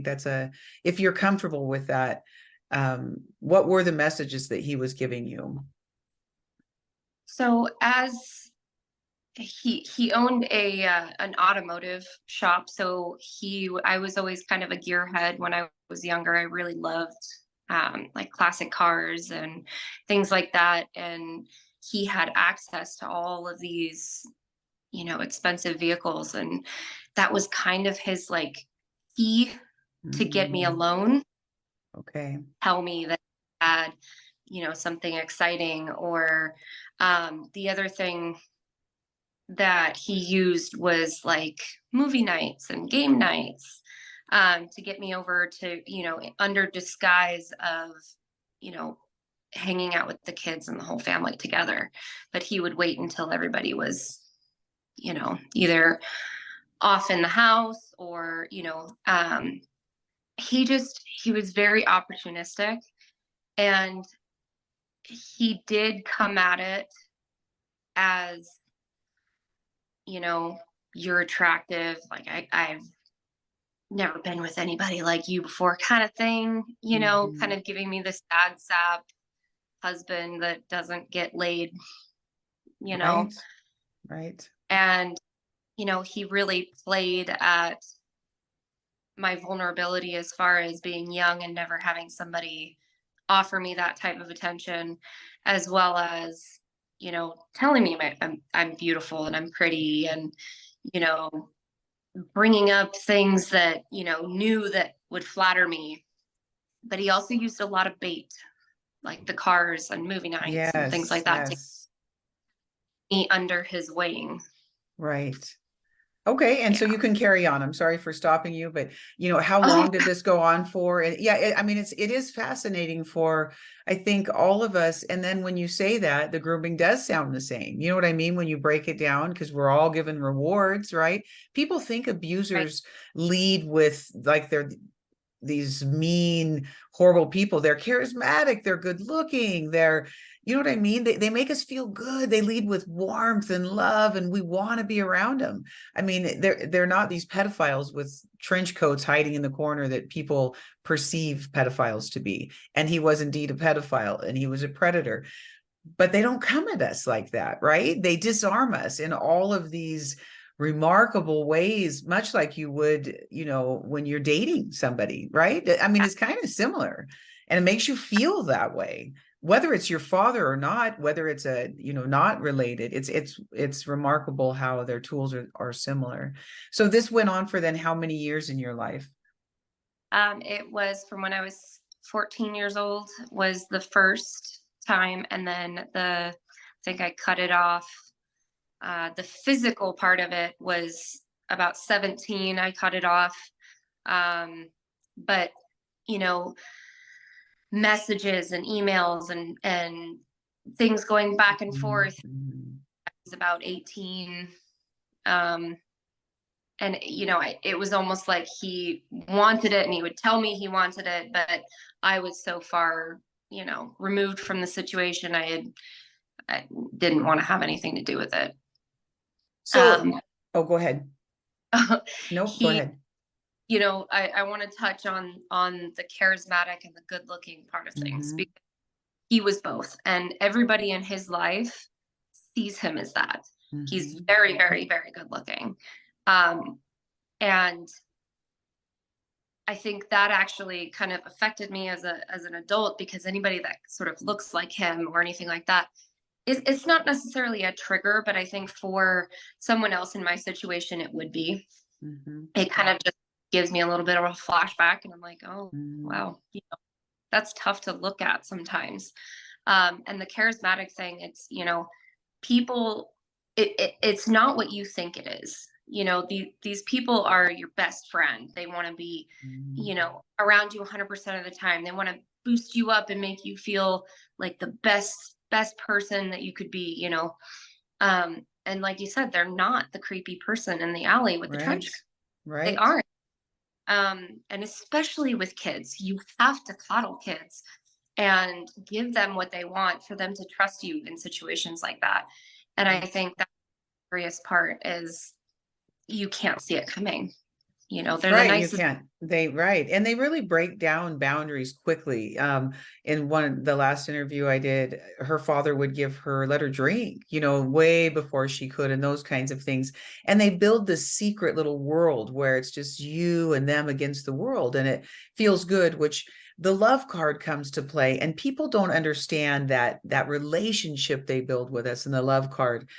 that's if you're comfortable with that, what were the messages that he was giving you? So as he owned an automotive shop, so I was always kind of a gearhead when I was younger. I really loved like classic cars and things like that, and he had access to all of these, expensive vehicles, and that was kind of his like key to get me Mm, alone, okay. tell me that I had, something exciting. Or the other thing that he used was like movie nights and game nights, to get me over to, under disguise of, you know, hanging out with the kids and the whole family together. But he would wait until everybody was, either off in the house, or, he was very opportunistic, and he did come at it as, you know, you're attractive. Like I've never been with anybody like you before, kind of thing, kind Mhm. of giving me this sad sap husband that doesn't get laid, you know. Right, right. And, he really played at my vulnerability as far as being young and never having somebody offer me that type of attention, as well as, telling me I'm beautiful and I'm pretty, and, you know, bringing up things that, knew that would flatter me. But he also used a lot of bait, like the cars and movie nights and things Yes, like that, to get yes. me under his wing. Right. Okay, and so Yeah. you can carry on. I'm sorry for stopping you, but how Oh, long did this go on for? And yeah, I mean, it is fascinating for, I think, all of us. And then when you say that, the grooming does sound the same. You know what I mean? When you break it down, because we're all given rewards, right? People think right. abusers lead with like they're these mean, horrible people. They're charismatic, they're good looking, you know what I mean? They make us feel good. They lead with warmth and love, and we want to be around them. I mean, they're not these pedophiles with trench coats hiding in the corner that people perceive pedophiles to be. And he was indeed a pedophile and he was a predator. But they don't come at us like that, right? They disarm us in all of these remarkable ways, much like you would, when you're dating somebody, right? I mean, it's kind of similar, and it makes you feel that way, whether it's your father or not, whether it's not related. It's remarkable how their tools are similar. So this went on for then how many years in your life? It was from when I was 14 years old was the first time, and then I think I cut it off. The physical part of it was about 17. I cut it off. But, you know, messages and emails and things going back and forth Mhm. was about 18. Um, and it was almost like he wanted it, and he would tell me he wanted it, but I was so far, removed from the situation. I didn't want to have anything to do with it. So, Um, oh, go ahead. Nope, go he ahead. I want to touch on the charismatic and the good looking part of things, Hmm. because he was both, and everybody in his life sees him as that. He's Hmm. very, very, very good looking. um, and I think that actually kind of affected me as an adult, because anybody that sort of looks like him or anything like that is, it's not necessarily a trigger, but I think for someone else in my situation it would be. Hmm. It kind of just gives me a little bit of a flashback, and I'm like, oh Hmm. wow, that's tough to look at sometimes. And the charismatic thing, it's, people, it's not what you think it is. These people are your best friend. They want to be, Hmm. around you 100% of the time. They want to boost you up and make you feel like the best person that you could be. And like you said, they're not the creepy person in the alley with the trench Right, coat. They right. aren't. And especially with kids, you have to coddle kids and give them what they want for them to trust you in situations like that. And I Right. think that the scariest part is you can't see it coming. They're the Right, you nicest. can't. Right. And they really break down boundaries quickly. In the last interview I did, her father would let her drink, way before she could, and those kinds of things. And they build this secret little world where it's just you and them against the world, and it feels good, which the love card comes to play. And people don't understand that relationship they build with us in the love card.